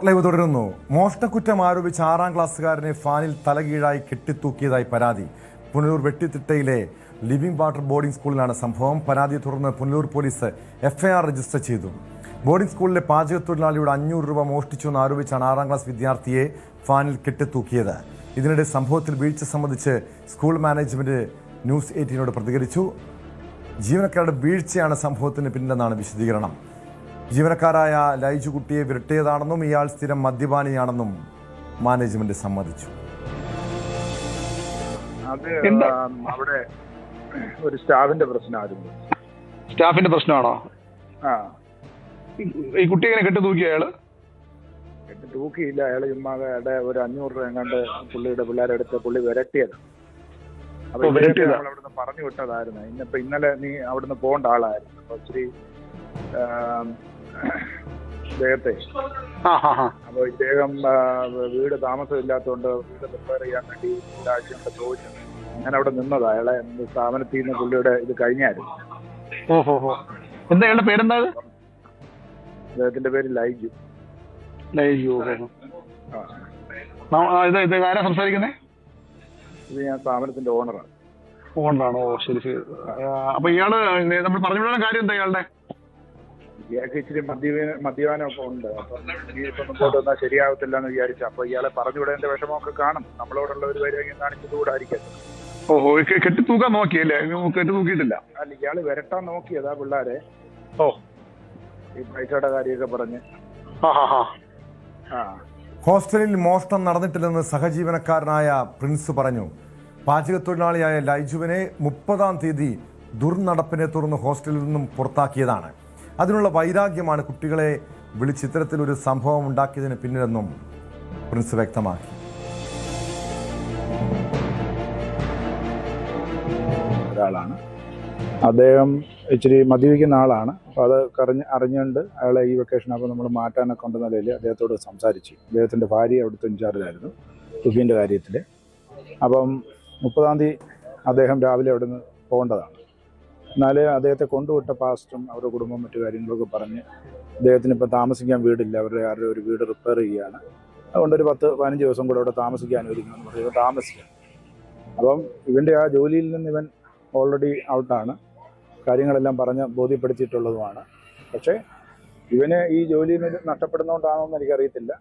Live തുടരുന്നു. മോഷണക്കുറ്റം ആരോപിച്ച് 6ാം ക്ലാസ്സുകാരനെ ഫാനിൽ തലകീഴായി കെട്ടിത്തൂക്കിയതായി പരാതി. പുനലൂർ വെട്ടിത്തിട്ടയിലെ ലിവിംഗ് വാട്ടർ ബോർഡിംഗ് സ്കൂളിലാണ് സംഭവം. പരാതിയെ തുടർന്ന് പുനലൂർ പോലീസ് FIR രജിസ്റ്റർ ചെയ്തു. ബോർഡിംഗ് സ്കൂളിലെ പാചകത്തൊഴിലാളിയുടെ 500 രൂപ മോഷ്ടിച്ചുവെന്ന് ആരോപിച്ചാണ് 6ാം ക്ലാസ് വിദ്യാർത്ഥിയെ ഫാനിൽ കെട്ടിത്തൂക്കിയത്. ഇതിനിടെ സംഭവത്തിൽ വീഴ്ച സംബന്ധിച്ച് സ്കൂൾ മാനേജ്മെന്റ് ന്യൂസ് 18നോട് പ്രതികരിച്ചു. ജീവനക്കാരുടെ വീഴ്ചയാണ് സംഭവത്തിന് പിന്നിലെന്നാണ് വിശദീകരണം. ജീവനക്കാരായ ലൈജു കുട്ടിയെ വിരട്ടിയതാണെന്നും ഇയാൾ സ്ഥിരം മദ്യപാനിയാണെന്നും മാനേജ്മെന്റ് സമ്മതിച്ചു. അത് അവിടെ ഒരു സ്റ്റാഫിന്റെ പ്രശ്നമായിരുന്നു. സ്റ്റാഫിന്റെ പ്രശ്നമാണോ? ആ, ഈ കുട്ടി എങ്ങനെ കെട്ടി തൂക്കി? അയാള് കെട്ടി തൂക്കിയില്ല. അയാള് ചുമ്മാതെ ഒരു 500 രൂപ എങ്ങാണ്ട് പുള്ളിയുടെ പിള്ളേരെടുത്ത് പുള്ളി വിരട്ടിയത്. അപ്പൊ നമ്മൾ അവിടുന്ന് പറഞ്ഞു വിട്ടതായിരുന്നു. ഇന്നലെ നീ അവിടുന്ന് പോകേണ്ട ആളായിരുന്നു. അപ്പൊ ഇച്ചിരി ഇദ്ദേഹത്തെ അപ്പൊ ഇദ്ദേഹം വീട് താമസമില്ലാത്തതുകൊണ്ട് വീട് റിപ്പയർ ചെയ്യാൻ വേണ്ടി ഒരാഴ്ച കൊണ്ട് ചോദിച്ചു. ഞാൻ അവിടെ നിന്നത് അയാളെ സ്ഥാപനത്തിൽ നിന്ന് പുള്ളിയുടെ ഇത് കഴിഞ്ഞായിരുന്നു. എന്താ അയാളുടെ പേരെന്താ? അദ്ദേഹത്തിന്റെ പേര് ലൈജു. ആരാ സംസാരിക്കുന്നേ? ഇത് ഞാൻ സ്ഥാപനത്തിന്റെ ഓണറാണ്. ഓണറാണോ? ശരി ശരി. അപ്പൊ ഇയാള് നമ്മൾ പറഞ്ഞു വിടുന്ന കാര്യം എന്താ? ഇയാൾക്ക് ഇച്ചിരി മദ്യപാനമൊക്കെ ഉണ്ട്. അപ്പൊ ഇപ്പൊ മുമ്പോട്ട് വന്നാൽ ശരിയാവത്തില്ല എന്ന് വിചാരിച്ചു. അപ്പൊ ഇയാളെ പറഞ്ഞു വിടേണ്ട വിഷമമൊക്കെ കാണും. നമ്മളോടുള്ള ഒരു വൈരാഗ്യം കാണിച്ചതുകൂടായിരിക്കും. ഓഹോ, കെട്ടി തൂക്കാൻ നോക്കിയല്ലേ? കെട്ടി തൂക്കിയിട്ടില്ല. അല്ല, ഇയാള് വരട്ടാൻ നോക്കിയതാ പിള്ളേരെ. ഈ പൈസയുടെ കാര്യമൊക്കെ പറഞ്ഞ്. ഹോസ്റ്റലിൽ മോഷണം നടന്നിട്ടില്ലെന്ന് സഹജീവനക്കാരനായ പ്രിൻസ് പറഞ്ഞു. പാചകത്തൊഴിലാളിയായ ലൈജുവിനെ 30-ാം തീയതി ദുർനടപ്പിനെ തുടർന്ന് ഹോസ്റ്റലിൽ നിന്നും പുറത്താക്കിയതാണ്. അതിനുള്ള വൈരാഗ്യമാണ് കുട്ടികളെ വിളിച്ച് ഇത്തരത്തിലൊരു സംഭവം ഉണ്ടാക്കിയതിന് പിന്നിലെന്നും പ്രിൻസ് വ്യക്തമാക്കി. ഒരാളാണ് അദ്ദേഹം. ഇച്ചിരി മദ്യപിക്കുന്ന ആളാണ്. അപ്പോൾ അത് അറിഞ്ഞുകൊണ്ട് അയാളെ ഈ വെക്കേഷൻ അപ്പോൾ നമ്മൾ മാറ്റാനൊക്കെ ഉണ്ടെന്ന നിലയിൽ അദ്ദേഹത്തോട് സംസാരിച്ചു. അദ്ദേഹത്തിൻ്റെ ഭാര്യ അവിടുത്തെ ഇൻചാർജായിരുന്നു തുകീൻ്റെ കാര്യത്തിൽ. അപ്പം 30-ാം തീയതി അദ്ദേഹം രാവിലെ അവിടെ നിന്ന് പോകേണ്ടതാണ്. എന്നാൽ അദ്ദേഹത്തെ കൊണ്ടുവിട്ട പാസ്റ്ററും അവരുടെ കുടുംബം മറ്റു കാര്യങ്ങളൊക്കെ പറഞ്ഞ് അദ്ദേഹത്തിന് ഇപ്പം താമസിക്കാൻ വീടില്ല, അവരുടെ ആരുടെ ഒരു വീട് റിപ്പയർ ചെയ്യുകയാണ്, അതുകൊണ്ട് ഒരു 10-15 ദിവസം കൂടെ അവിടെ താമസിക്കാൻ അനുവദിക്കണമെന്ന് പറയുമ്പോൾ താമസിക്കാം. അപ്പം ഇവൻ്റെ ആ ജോലിയിൽ നിന്ന് ഇവൻ ഓൾറെഡി ഔട്ടാണ്. കാര്യങ്ങളെല്ലാം പറഞ്ഞ് ബോധ്യപ്പെടുത്തിയിട്ടുള്ളതുമാണ്. പക്ഷേ ഇവന് ഈ ജോലിയിൽ നിന്ന് നഷ്ടപ്പെടുന്നതുകൊണ്ടാണോ എന്ന് എനിക്കറിയത്തില്ല.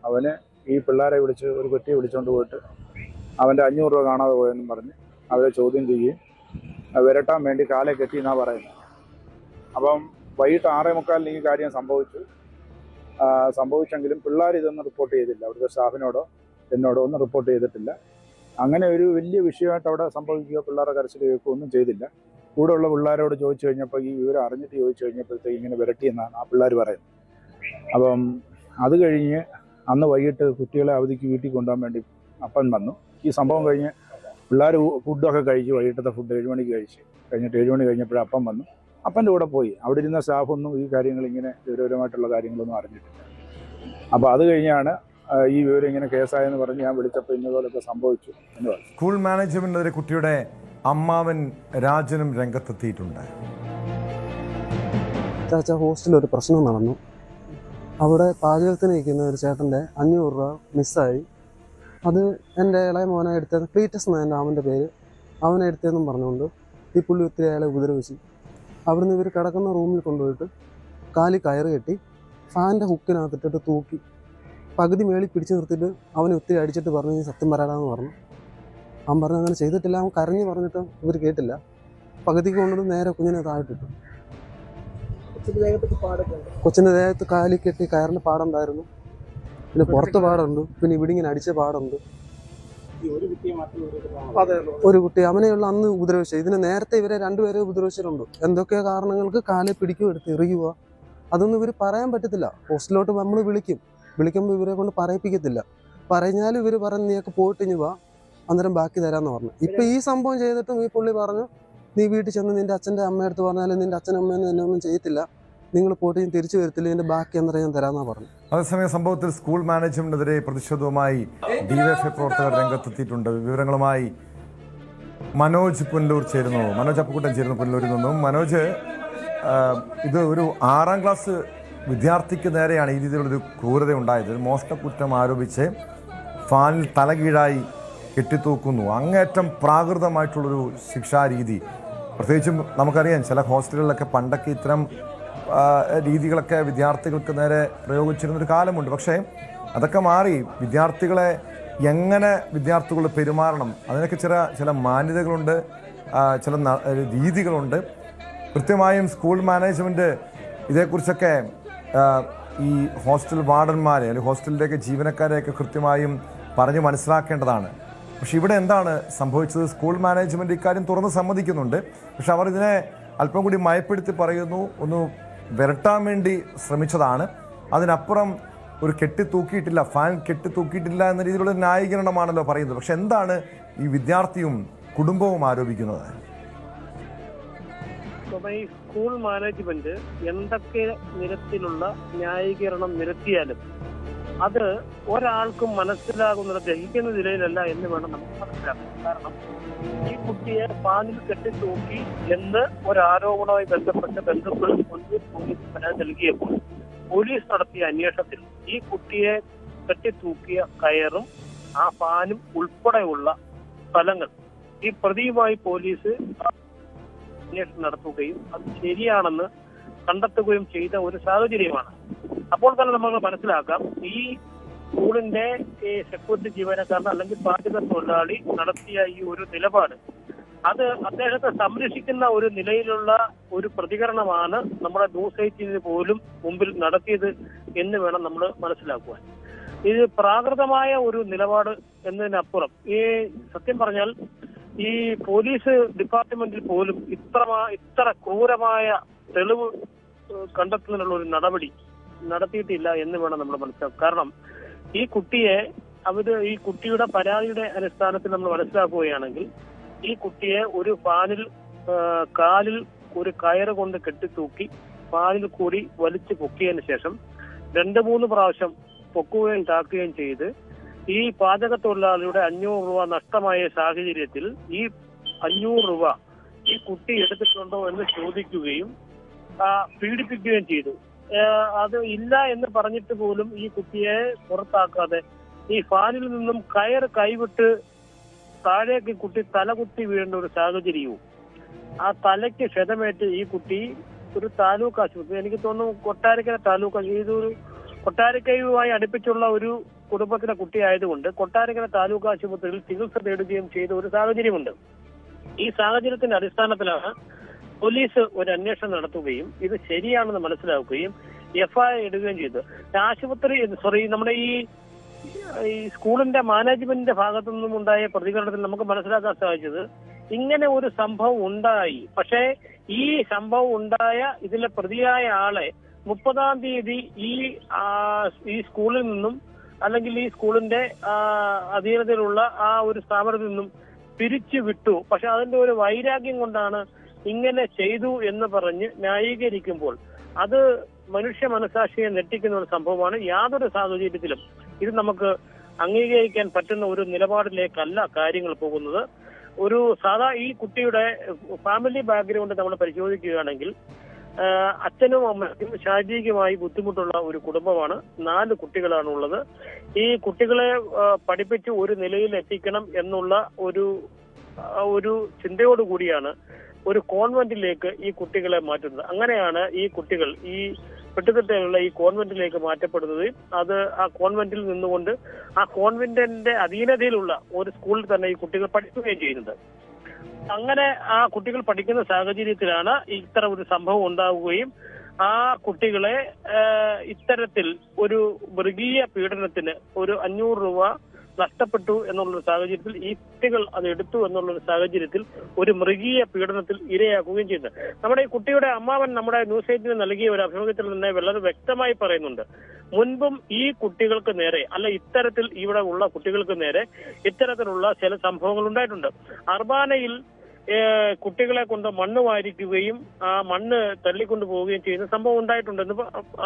അവന് ഈ പിള്ളേരെ വിളിച്ച് ഒരു കുട്ടിയെ വിളിച്ചുകൊണ്ട് പോയിട്ട് അവൻ്റെ 500 രൂപ കാണാതെ പോയെന്നും പറഞ്ഞ് അവരെ ചോദ്യം ചെയ്യുകയും വിരട്ടാൻ വേണ്ടി കാലെ കെട്ടി എന്നാണ് പറയുന്നത്. അപ്പം വൈകിട്ട് 6:45 ഈ കാര്യം സംഭവിച്ചെങ്കിലും പിള്ളേർ ഇതൊന്നും റിപ്പോർട്ട് ചെയ്തില്ല. അവിടുത്തെ സ്റ്റാഫിനോടോ എന്നോടോ ഒന്നും റിപ്പോർട്ട് ചെയ്തിട്ടില്ല. അങ്ങനെ ഒരു വലിയ വിഷയമായിട്ട് അവിടെ സംഭവിക്കുകയോ പിള്ളേരെ കരച്ചിൽ കേൾക്കുകയോ ഒന്നും ചെയ്തില്ല. കൂടെ ഉള്ള പിള്ളേരോട് ചോദിച്ചു കഴിഞ്ഞപ്പോൾ ഈ വിവരം അറിഞ്ഞിട്ട് ചോദിച്ചു കഴിഞ്ഞപ്പോഴത്തേക്ക് ഇങ്ങനെ വിരട്ടിയെന്നാണ് ആ പിള്ളേർ പറയുന്നത്. അപ്പം അത് കഴിഞ്ഞ് അന്ന് വൈകിട്ട് കുട്ടികളെ അവധിക്ക് വീട്ടിൽ കൊണ്ടുപോകാൻ വേണ്ടി അപ്പൻ വന്നു. ഈ സംഭവം കഴിഞ്ഞ് പിള്ളേർ ഫുഡൊക്കെ കഴിച്ചു. വൈകിട്ടത്തെ ഫുഡ് 7 മണിക്ക് കഴിഞ്ഞിട്ട് 7 മണി കഴിഞ്ഞപ്പോഴും അപ്പം വന്നു. അപ്പൻ്റെ കൂടെ പോയി. അവിടെ ഇരുന്ന സ്റ്റാഫൊന്നും ഈ കാര്യങ്ങൾ ഇങ്ങനെ വിവരപരമായിട്ടുള്ള കാര്യങ്ങളൊന്നും അറിഞ്ഞിട്ടില്ല. അപ്പോൾ അത് കഴിഞ്ഞാണ് ഈ വിവരം ഇങ്ങനെ കേസായെന്ന് പറഞ്ഞ് ഞാൻ വിളിച്ചപ്പോൾ ഇന്നതുപോലൊക്കെ സംഭവിച്ചു എന്ന് പറഞ്ഞു. സ്കൂൾ മാനേജ്മെന്റിനെതിരെ കുട്ടിയുടെ അമ്മാവൻ രാജനും രംഗത്തെത്തിയിട്ടുണ്ട്. ചാച്ച, ഹോസ്റ്റലിൽ ഒരു പ്രശ്നം നടന്നു. അവിടെ പാചകത്തിന് നിൽക്കുന്ന ഒരു ചേട്ടൻ്റെ 500 രൂപ മിസ്സായി. അത് എൻ്റെ ഇളയ മോനെ എടുത്തത്. ക്ലീറ്റസ് എന്നാണ് എൻ്റെ അവൻ്റെ പേര്. അവനെ എടുത്തതെന്നും പറഞ്ഞുകൊണ്ട് ഈ പുള്ളി ഒത്തിരി അയാളെ ഉപദ്രവിച്ചു. അവിടുന്ന് ഇവർ കിടക്കുന്ന റൂമിൽ കൊണ്ടുപോയിട്ട് കാലി കയറ് കെട്ടി ഫാനിൻ്റെ ഹുക്കിനകത്തിട്ടിട്ട് തൂക്കി പകുതി മേളിൽ പിടിച്ചു നിർത്തിയിട്ട് അവനെ ഒത്തിരി അടിച്ചിട്ട് പറഞ്ഞു നീ സത്യം പറയാമെന്ന് പറഞ്ഞു. അവൻ പറഞ്ഞു അങ്ങനെ ചെയ്തിട്ടില്ല. അവൻ കരഞ്ഞ് പറഞ്ഞിട്ട് ഇവർ കേട്ടില്ല. പകുതിക്ക് കൊണ്ടിട്ട് നേരെ കുഞ്ഞിനെ താഴെട്ടിട്ടു. കൊച്ചിൻ്റെ ദേഹത്ത് കാലി കെട്ടി കയറിന് പാടുണ്ടായിരുന്നു. പിന്നെ പുറത്ത് പാടുണ്ട്. പിന്നെ ഇവിടെ ഇങ്ങനെ അടിച്ച പാടുണ്ട്. ഒരു കുട്ടി അവനെയുള്ള അന്ന് ഉപദ്രവിച്ചത്. ഇതിന് നേരത്തെ ഇവരെ 2 പേരെ ഉപദ്രവിച്ചിട്ടുണ്ട്. എന്തൊക്കെയോ കാരണങ്ങൾക്ക് കാലെ പിടിക്കും എടുത്ത് എറിയുക. അതൊന്നും ഇവർ പറയാൻ പറ്റത്തില്ല. ഹോസ്റ്റലിലോട്ട് നമ്മൾ വിളിക്കുമ്പോൾ ഇവരെ കൊണ്ട് പറയിപ്പിക്കത്തില്ല. പറഞ്ഞാലും ഇവർ പറഞ്ഞ് നീയൊക്കെ പോയിട്ട് ഇനി വാ, അന്നേരം ബാക്കി തരാമെന്ന് പറഞ്ഞു. ഇപ്പം ഈ സംഭവം ചെയ്തിട്ടും ഈ പുള്ളി പറഞ്ഞു നീ വീട്ടിൽ ചെന്ന് നിൻ്റെ അച്ഛൻ്റെ അമ്മയടുത്ത് പറഞ്ഞാലും നിൻ്റെ അച്ഛനമ്മയൊന്നും എന്നെ ഒന്നും ചെയ്യത്തില്ല, നിങ്ങൾ പോയിട്ട് ഞാൻ തിരിച്ചു വരത്തില്ല, ഇതിൻ്റെ ബാക്കി അന്നേരം ഞാൻ തരാമെന്നാണ് പറഞ്ഞു. അതേസമയം സംഭവത്തിൽ സ്കൂൾ മാനേജ്മെന്റിനെതിരെ പ്രതിഷേധവുമായി DYFI പ്രവർത്തകർ രംഗത്തെത്തിയിട്ടുണ്ട്. വിവരങ്ങളുമായി മനോജ് പുനലൂർ ചേരുന്നു. മനോജ് അപ്പുക്കുട്ടൻ ചേരുന്നു പുനലൂരിൽ നിന്നും. മനോജ്, ഇത് ഒരു 6ാം ക്ലാസ് വിദ്യാർത്ഥിക്ക് നേരെയാണ് ഈ രീതിയിലുള്ളൊരു ക്രൂരത ഉണ്ടായത്. ഒരു മോഷണക്കുറ്റം ആരോപിച്ച് ഫാനിൽ തലകീഴായി കെട്ടിത്തൂക്കുന്നു. അങ്ങേറ്റം പ്രാകൃതമായിട്ടുള്ളൊരു ശിക്ഷാരീതി. പ്രത്യേകിച്ചും നമുക്കറിയാം ചില ഹോസ്റ്റലുകളിലൊക്കെ പണ്ടൊക്കെ ഇത്തരം രീതികളൊക്കെ വിദ്യാർത്ഥികൾക്ക് നേരെ പ്രയോഗിച്ചിരുന്നൊരു കാലമുണ്ട്. പക്ഷേ അതൊക്കെ മാറി വിദ്യാർത്ഥികളെ എങ്ങനെ വിദ്യാർത്ഥികൾ പെരുമാറണം അതിനൊക്കെ ചില മാന്യതകളുണ്ട്, ചില രീതികളുണ്ട്. കൃത്യമായും സ്കൂൾ മാനേജ്മെൻറ്റ് ഇതേക്കുറിച്ചൊക്കെ ഈ ഹോസ്റ്റൽ വാർഡന്മാരെ അല്ലെങ്കിൽ ഹോസ്റ്റലിലേക്ക് ജീവനക്കാരെയൊക്കെ കൃത്യമായും പറഞ്ഞ് മനസ്സിലാക്കേണ്ടതാണ്. പക്ഷെ ഇവിടെ എന്താണ് സംഭവിച്ചത്? സ്കൂൾ മാനേജ്മെൻറ്റ് ഇക്കാര്യം തുറന്ന് സമ്മതിക്കുന്നുണ്ട്. പക്ഷെ അവർ ഇതിനെ അല്പം കൂടി മയപ്പെടുത്തി പറയുന്നു, ഒന്ന് വിരട്ടാൻ വേണ്ടി ശ്രമിച്ചതാണ്. അതിനപ്പുറം ഒരു കെട്ടിത്തൂക്കിയിട്ടില്ല, ഫാൻ കെട്ടിത്തൂക്കിയിട്ടില്ല എന്ന രീതിയിലുള്ള ന്യായീകരണമാണല്ലോ പറയുന്നത്. പക്ഷെ എന്താണ് ഈ വിദ്യാർത്ഥിയും കുടുംബവും ആരോപിക്കുന്നത്? ഈ സ്കൂൾ മാനേജ്മെന്റ് എന്തൊക്കെ നിരത്തിലുള്ള ന്യായീകരണം നിരത്തിയാലും അത് ഒരാൾക്കും മനസ്സിലാകുന്നത് ഗ്രഹിക്കുന്ന നിലയിലല്ല എന്ന് വേണം നമുക്ക് മനസ്സിലാക്കാൻ. കാരണം ഈ കുട്ടിയെ ഫാനിൽ കെട്ടിത്തൂക്കി എന്ന് ഒരാരോപണവുമായി ബന്ധപ്പെട്ട് ബന്ധുക്കൾ പോലീസ് പരാതി നൽകിയപ്പോൾ പോലീസ് നടത്തിയ അന്വേഷണത്തിൽ ഈ കുട്ടിയെ കെട്ടിത്തൂക്കിയ കയറും ആ ഫാനും ഉൾപ്പെടെയുള്ള സ്ഥലങ്ങൾ ഈ പ്രതിയുമായി പോലീസ് അന്വേഷണം നടത്തുകയും അത് ശരിയാണെന്ന് കണ്ടെത്തുകയും ചെയ്ത ഒരു സാഹചര്യമാണ്. അപ്പോൾ തന്നെ നമുക്ക് മനസ്സിലാക്കാം ഈ സ്കൂളിന്റെ സെക്യൂരിറ്റി ജീവനക്കാരൻ അല്ലെങ്കിൽ പാചക തൊഴിലാളി നടത്തിയ ഈ ഒരു നിലപാട് അത് അദ്ദേഹത്തെ സംരക്ഷിക്കുന്ന ഒരു നിലയിലുള്ള ഒരു പ്രതികരണമാണ് നമ്മുടെ ന്യൂസ് 18 പോലും മുമ്പിൽ നടത്തിയത് എന്ന് വേണം നമ്മൾ മനസ്സിലാക്കുവാൻ. ഇത് പ്രാകൃതമായ ഒരു നിലപാട് എന്നതിനപ്പുറം ഈ സത്യം പറഞ്ഞാൽ ഈ പോലീസ് ഡിപ്പാർട്ട്മെന്റിൽ പോലും ഇത്ര ക്രൂരമായ തെളിവ് കണ്ടെത്തുന്നതിനുള്ള ഒരു നടപടി നടത്തിയിട്ടില്ല എന്ന് വേണം നമ്മൾ മനസ്സിലാക്കുക. കാരണം ഈ കുട്ടിയെ ഈ കുട്ടിയുടെ പരാതിയുടെ അടിസ്ഥാനത്തിൽ നമ്മൾ മനസ്സിലാക്കുകയാണെങ്കിൽ ഈ കുട്ടിയെ ഒരു ഫാനിൽ കാലിൽ ഒരു കയറ് കൊണ്ട് കെട്ടിത്തൂക്കി ഫാനിൽ കൂടി വലിച്ചു പൊക്കിയതിന് ശേഷം 2-3 പ്രാവശ്യം പൊക്കുകയും താക്കുകയും ചെയ്ത് ഈ പാചക തൊഴിലാളിയുടെ 500 രൂപ നഷ്ടമായ സാഹചര്യത്തിൽ ഈ 500 രൂപ ഈ കുട്ടി എടുത്തിട്ടുണ്ടോ എന്ന് ചോദിക്കുകയും പീഡിപ്പിക്കുകയും ചെയ്തു. അത് ഇല്ല എന്ന് പറഞ്ഞിട്ട് പോലും ഈ കുട്ടിയെ പുറത്താക്കാതെ ഈ ഫാനിൽ നിന്നും കയറ് കൈവിട്ട് താഴേക്ക് കുട്ടി തലകുത്തി വീഴേണ്ട ഒരു സാഹചര്യവും ആ തലയ്ക്ക് ക്ഷതമേറ്റ് ഈ കുട്ടി ഒരു താലൂക്ക് ആശുപത്രി, എനിക്ക് തോന്നുന്നു കൊട്ടാരക്കര താലൂക്ക്, ഇതൊരു കൊട്ടാരക്കരയുമായി അടുപ്പിച്ചുള്ള ഒരു കുടുംബത്തിലെ കുട്ടിയായതുകൊണ്ട് കൊട്ടാരക്കര താലൂക്ക് ആശുപത്രിയിൽ ചികിത്സ തേടുകയും ചെയ്ത ഒരു സാഹചര്യമുണ്ട്. ഈ സാഹചര്യത്തിന്റെ അടിസ്ഥാനത്തിലാണ് പോലീസ് ഒരു അന്വേഷണം നടത്തുകയും ഇത് ശരിയാണെന്ന് മനസ്സിലാക്കുകയും എഫ്ഐആർ ഇടുകയും ചെയ്തു. നമ്മുടെ ഈ സ്കൂളിന്റെ മാനേജ്മെന്റിന്റെ ഭാഗത്തു നിന്നും ഉണ്ടായ പ്രതികരണത്തിൽ നമുക്ക് മനസ്സിലാക്കാൻ സാധിച്ചത് ഇങ്ങനെ ഒരു സംഭവം ഉണ്ടായി. പക്ഷേ ഈ സംഭവം ഉണ്ടായ ഇതിലെ പ്രതിയായ ആളെ 30-ാം തീയതി ഈ സ്കൂളിൽ നിന്നും അല്ലെങ്കിൽ ഈ സ്കൂളിന്റെ അധീനതയിലുള്ള ആ ഒരു സ്ഥാപനത്തിൽ നിന്നും പിരിച്ചു വിട്ടു. പക്ഷെ അതിന്റെ ഒരു വൈരാഗ്യം കൊണ്ടാണ് ഇങ്ങനെ ചെയ്തു എന്ന് പറഞ്ഞ് ന്യായീകരിക്കുമ്പോൾ അത് മനുഷ്യ മനസാക്ഷിയെ നെട്ടിക്കുന്ന ഒരു സംഭവമാണ്. യാതൊരു സാഹചര്യത്തിലും ഇത് നമുക്ക് അംഗീകരിക്കാൻ പറ്റുന്ന ഒരു നിലപാടിലേക്കല്ല കാര്യങ്ങൾ പോകുന്നത്. ഒരു ഈ കുട്ടിയുടെ ഫാമിലി ബാക്ക്ഗ്രൗണ്ട് നമ്മൾ പരിശോധിക്കുകയാണെങ്കിൽ അച്ഛനും അമ്മയ്ക്കും ശാരീരികമായി ബുദ്ധിമുട്ടുള്ള ഒരു കുടുംബമാണ്. 4 കുട്ടികളാണ് ഉള്ളത്. ഈ കുട്ടികളെ പഠിപ്പിച്ച് ഒരു നിലയിൽ എത്തിക്കണം എന്നുള്ള ഒരു ചിന്തയോടുകൂടിയാണ് ഒരു കോൺവെന്റിലേക്ക് ഈ കുട്ടികളെ മാറ്റുന്നത്. അങ്ങനെയാണ് ഈ കുട്ടികൾ ഈ പെട്ടുകെട്ടുള്ള ഈ കോൺവെന്റിലേക്ക് മാറ്റപ്പെടുന്നത്. അത് ആ കോൺവെന്റിൽ നിന്നുകൊണ്ട് ആ കോൺവെന്റിന്റെ അധീനതയിലുള്ള ഒരു സ്കൂളിൽ തന്നെ ഈ കുട്ടികൾ പഠിക്കുകയും ചെയ്യുന്നത്. അങ്ങനെ ആ കുട്ടികൾ പഠിക്കുന്ന സാഹചര്യത്തിലാണ് ഇത്തരം ഒരു സംഭവം ഉണ്ടാവുകയും ആ കുട്ടികളെ ഇത്തരത്തിൽ ഒരു മൃഗീയ പീഡനത്തിന് ഒരു 500 രൂപ നഷ്ടപ്പെട്ടു എന്നുള്ളൊരു സാഹചര്യത്തിൽ ഈ കുട്ടികൾ അത് എടുത്തു എന്നുള്ളൊരു സാഹചര്യത്തിൽ ഒരു മൃഗീയ പീഡനത്തിൽ ഇരയാക്കുകയും ചെയ്തു. നമ്മുടെ ഈ കുട്ടിയുടെ അമ്മാവൻ നമ്മുടെ ന്യൂസ് 18 നൽകിയ ഒരു അഭിമുഖത്തിൽ തന്നെ വളരെ വ്യക്തമായി പറയുന്നുണ്ട്. മുൻപും ഈ കുട്ടികൾക്ക് നേരെ ഇത്തരത്തിൽ ഇവിടെ ഉള്ള കുട്ടികൾക്ക് നേരെ ഇത്തരത്തിലുള്ള ചില സംഭവങ്ങൾ ഉണ്ടായിട്ടുണ്ട്. അർബാനയിൽ കുട്ടികളെ കൊണ്ട് മണ്ണ് വാരിക്കുകയും ആ മണ്ണ് തള്ളിക്കൊണ്ടു പോവുകയും ചെയ്യുന്ന സംഭവം ഉണ്ടായിട്ടുണ്ടെന്ന്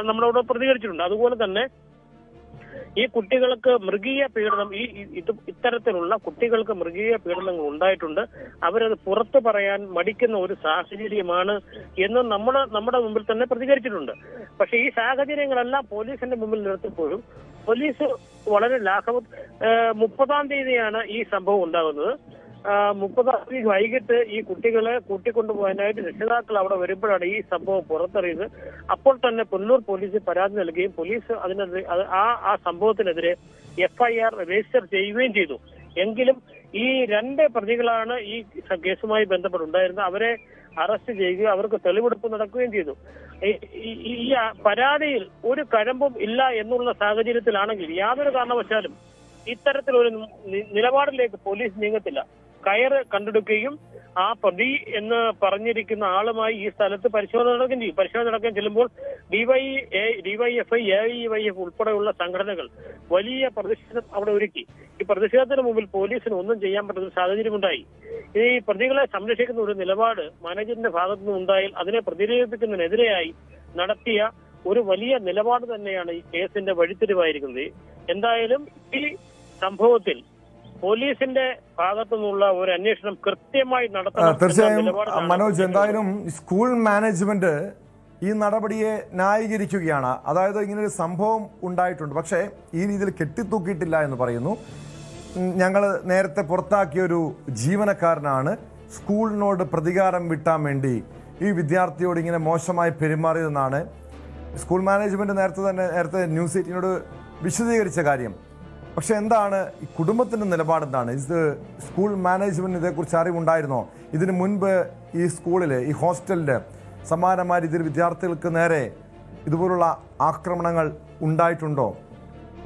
നമ്മളോട് പ്രതികരിച്ചിട്ടുണ്ട്. അതുപോലെ തന്നെ ഈ കുട്ടികൾക്ക് മൃഗീയ പീഡനം ഇത്തരത്തിലുള്ള കുട്ടികൾക്ക് മൃഗീയ പീഡനങ്ങൾ ഉണ്ടായിട്ടുണ്ട്. അവരത് പുറത്തു പറയാൻ മടിക്കുന്ന ഒരു സാഹചര്യമാണ് എന്ന് നമ്മുടെ മുമ്പിൽ തന്നെ പ്രതികരിച്ചിട്ടുണ്ട്. പക്ഷെ ഈ സാഹചര്യങ്ങളെല്ലാം പോലീസിന്റെ മുമ്പിൽ നിർത്തിപ്പോഴും പോലീസ് വളരെ 30-ാം തീയതിയാണ് ഈ സംഭവം ഉണ്ടാകുന്നത്. 30-ാം തീയതി വൈകിട്ട് ഈ കുട്ടികളെ കൂട്ടിക്കൊണ്ടുപോകാനായിട്ട് രക്ഷിതാക്കൾ അവിടെ വരുമ്പോഴാണ് ഈ സംഭവം പുറത്തറിയുന്നത്. അപ്പോൾ തന്നെ പുനലൂർ പോലീസ് പരാതി നൽകുകയും പോലീസ് അതിനെതിരെ ആ സംഭവത്തിനെതിരെ FIR രജിസ്റ്റർ ചെയ്യുകയും ചെയ്തു. എങ്കിലും ഈ 2 പ്രതികളാണ് ഈ കേസുമായി ബന്ധപ്പെട്ടുണ്ടായിരുന്നത്. അവരെ അറസ്റ്റ് ചെയ്യുകയും അവർക്ക് തെളിവെടുപ്പ് നടക്കുകയും ചെയ്തു. ഈ പരാതിയിൽ ഒരു കഴമ്പും ഇല്ല എന്നുള്ള സാഹചര്യത്തിലാണെങ്കിൽ യാതൊരു കാരണവശാലും ഇത്തരത്തിലൊരു നിലപാടിലേക്ക് പോലീസ് നീങ്ങത്തില്ല. കയറ് കണ്ടെടുക്കുകയും ആ പ്രതി എന്ന് പറഞ്ഞിരിക്കുന്ന ആളുമായി ഈ സ്ഥലത്ത് പരിശോധന നടക്കുകയും ചെയ്യും. പരിശോധന നടക്കാൻ ചെല്ലുമ്പോൾ DYFI, AIYF ഉൾപ്പെടെയുള്ള സംഘടനകൾ വലിയ പ്രതിഷേധം അവിടെ ഒരുക്കി. ഈ പ്രതിഷേധത്തിന് മുമ്പിൽ പോലീസിന് ഒന്നും ചെയ്യാൻ പറ്റുന്ന സാഹചര്യമുണ്ടായി. ഈ പ്രതികളെ സംരക്ഷിക്കുന്ന ഒരു നിലപാട് മാനേജറിന്റെ ഭാഗത്തു നിന്നുണ്ടായാൽ അതിനെ പ്രതിരോധിക്കുന്നതിനെതിരെയായി നടത്തിയ ഒരു വലിയ നിലപാട് തന്നെയാണ് ഈ കേസിന്റെ വഴിത്തിരിവായിരിക്കുന്നത്. എന്തായാലും ഈ സംഭവത്തിൽ പോലീസിന്റെ ഭാഗത്തു നിന്നുള്ള ഒരു അന്വേഷണം കൃത്യമായി നടത്തണം. തീർച്ചയായും മനോജ്, എന്തായാലും സ്കൂൾ മാനേജ്മെന്റ് ഈ നടപടിയെ ന്യായീകരിക്കുകയാണ്. അതായത് ഇങ്ങനൊരു സംഭവം ഉണ്ടായിട്ടുണ്ട്, പക്ഷേ ഈ രീതിയിൽ കെട്ടിത്തൂക്കിയിട്ടില്ല എന്ന് പറയുന്നു. ഞങ്ങൾ നേരത്തെ പുറത്താക്കിയൊരു ജീവനക്കാരനാണ് സ്കൂളിനോട് പ്രതികാരം വീട്ടാൻ വേണ്ടി ഈ വിദ്യാർത്ഥിയോട് ഇങ്ങനെ മോശമായി പെരുമാറിയതെന്നാണ് സ്കൂൾ മാനേജ്മെന്റ് നേരത്തെ ന്യൂസ് 18നോട് വിശദീകരിച്ച കാര്യം. പക്ഷെ എന്താണ് ഈ കുടുംബത്തിന്റെ നിലപാട്? എന്താണ് ഇത്? സ്കൂൾ മാനേജ്മെന്റിന് ഇതേക്കുറിച്ച് അറിവുണ്ടായിരുന്നോ? ഇതിനു മുൻപ് ഈ സ്കൂളിൽ, ഈ ഹോസ്റ്റലിൽ സമാനമായ രീതിയിൽ വിദ്യാർത്ഥികൾക്ക് നേരെ ഇതുപോലുള്ള ആക്രമണങ്ങൾ ഉണ്ടായിട്ടുണ്ടോ?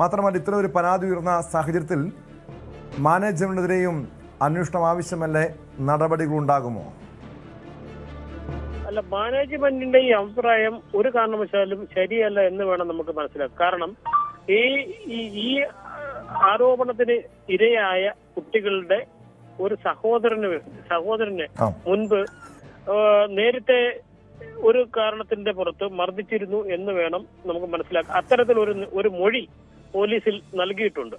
മാത്രമല്ല, ഇത്തരം ഒരു പരാതി ഉയർന്ന സാഹചര്യത്തിൽ മാനേജ്മെന്റിനെതിരെയും അന്വേഷണം ആവശ്യമല്ലേ? നടപടികൾ ഉണ്ടാകുമോ? അല്ല, മാനേജ്മെന്റിന്റെ ഈ അഭിപ്രായം ഒരു കാരണവശാലും ശരിയല്ല എന്ന് വേണം നമുക്ക് മനസ്സിലാക്കാം. കാരണം ഈ ആരോപണത്തിന് ഇരയായ കുട്ടികളുടെ ഒരു സഹോദരനെ മുൻപ് നേരത്തെ ഒരു കാരണത്തിന്റെ പുറത്ത് മർദ്ദിച്ചിരുന്നു എന്ന് വേണം നമുക്ക് മനസ്സിലാക്കാം. അത്തരത്തിൽ ഒരു മൊഴി പോലീസിൽ നൽകിയിട്ടുണ്ട്.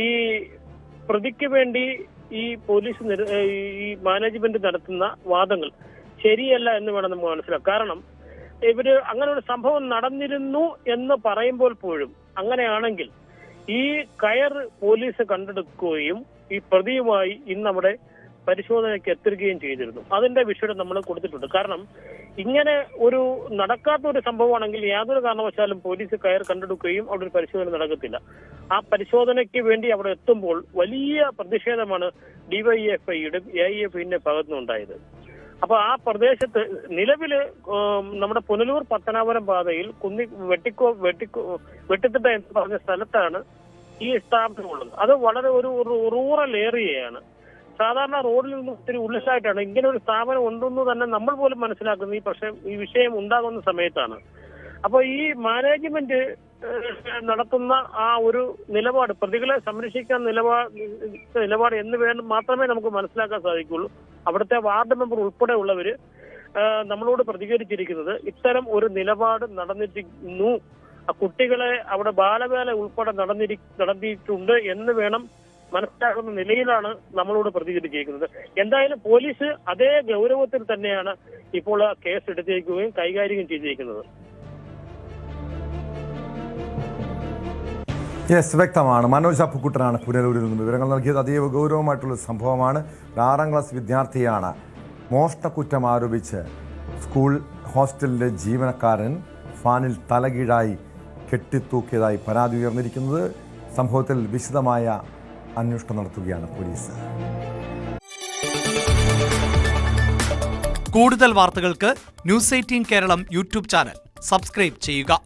ഈ പ്രതിക്ക് വേണ്ടി ഈ പോലീസ് ഈ മാനേജ്മെന്റ് നടത്തുന്ന വാദങ്ങൾ ശരിയല്ല എന്ന് വേണം നമുക്ക് മനസ്സിലാക്കാം. കാരണം ഇവര് അങ്ങനെ ഒരു സംഭവം നടന്നിരുന്നു എന്ന് പറയുമ്പോൾ പോലും അങ്ങനെയാണെങ്കിൽ ഈ കയർ പോലീസ് കണ്ടെടുക്കുകയും ഈ പ്രതിയുമായി ഇന്ന് അവിടെ പരിശോധനയ്ക്ക് എത്തുകയും ചെയ്തിരുന്നു. അതിന്റെ വിഷയം നമ്മൾ കൊടുത്തിട്ടുണ്ട്. കാരണം ഇങ്ങനെ ഒരു നടക്കാത്ത ഒരു സംഭവമാണെങ്കിൽ യാതൊരു കാരണവശാലും പോലീസ് കയർ കണ്ടെടുക്കുകയും അവിടെ ഒരു പരിശോധന നടക്കത്തില്ല. ആ പരിശോധനയ്ക്ക് വേണ്ടി അവിടെ എത്തുമ്പോൾ വലിയ പ്രതിഷേധമാണ് DYFIയുടെ AIFIന്റെ ഭാഗത്തുനിന്നുണ്ടായത്. അപ്പൊ ആ പ്രദേശത്ത് നിലവില് നമ്മുടെ പുനലൂർ പത്തനാപുരം പാതയിൽ വെട്ടിത്തിട്ട എന്ന് പറഞ്ഞ സ്ഥലത്താണ് ഈ സ്ഥാപനമുള്ളത്. അത് വളരെ ഒരു റൂറൽ ഏരിയയാണ്. സാധാരണ റോഡിൽ നിന്ന് ഒത്തിരി ഉള്ളിലായിട്ടാണ്. ഇങ്ങനെ ഒരു സ്ഥാപനം ഉണ്ടെന്ന് തന്നെ നമ്മൾ പോലും മനസ്സിലാക്കുന്നത് ഈ വിഷയം ഉണ്ടാകുന്ന സമയത്താണ്. അപ്പൊ ഈ മാനേജ്മെന്റ് നടത്തുന്ന ആ ഒരു നിലപാട്, പ്രതികളെ സംരക്ഷിക്കാൻ നിലപാട് എന്ന് മാത്രമേ നമുക്ക് മനസ്സിലാക്കാൻ സാധിക്കുള്ളൂ. അവിടുത്തെ വാർഡ് മെമ്പർ ഉൾപ്പെടെ ഉള്ളവര് നമ്മളോട് പ്രതികരിച്ചിരിക്കുന്നത് ഇത്തരം ഒരു നിലപാട് നടന്നിരിക്കുന്നു, കുട്ടികളെ അവിടെ ബാലവേല ഉൾപ്പെടെ നടന്നിട്ടുണ്ട് എന്ന് വേണം മനസ്സിലാക്കുന്ന നിലയിലാണ് നമ്മളോട് പ്രതികരിച്ചിരിക്കുന്നത്. എന്തായാലും പോലീസ് അതേ ഗൗരവത്തിൽ തന്നെയാണ് ഇപ്പോൾ കേസ് എടുത്തിരിക്കുകയും കൈകാര്യം ചെയ്തിരിക്കുന്നത്. യെസ്, വ്യക്തമാണ്. മനോജ് അപ്പുക്കുട്ടനാണ് പുനലൂരിൽ നിന്ന് വിവരങ്ങൾ നൽകിയത്. അതീവ ഗൗരവമായിട്ടുള്ള സംഭവമാണ്. 6ാം ക്ലാസ് വിദ്യാർത്ഥിയാണ് മോഷണക്കുറ്റം ആരോപിച്ച് സ്കൂൾ ഹോസ്റ്റലിലെ ജീവനക്കാരൻ ഫാനിൽ തലകീഴായി കെട്ടിത്തൂക്കിയതായി പരാതി ഉയർന്നിരിക്കുന്നത്. സംഭവത്തിൽ വിശദമായ അന്വേഷണം നടത്തുകയാണ് പോലീസ്. കൂടുതൽ വാർത്തകൾക്ക് News 18 Keralam YouTube channel subscribe ചെയ്യുക.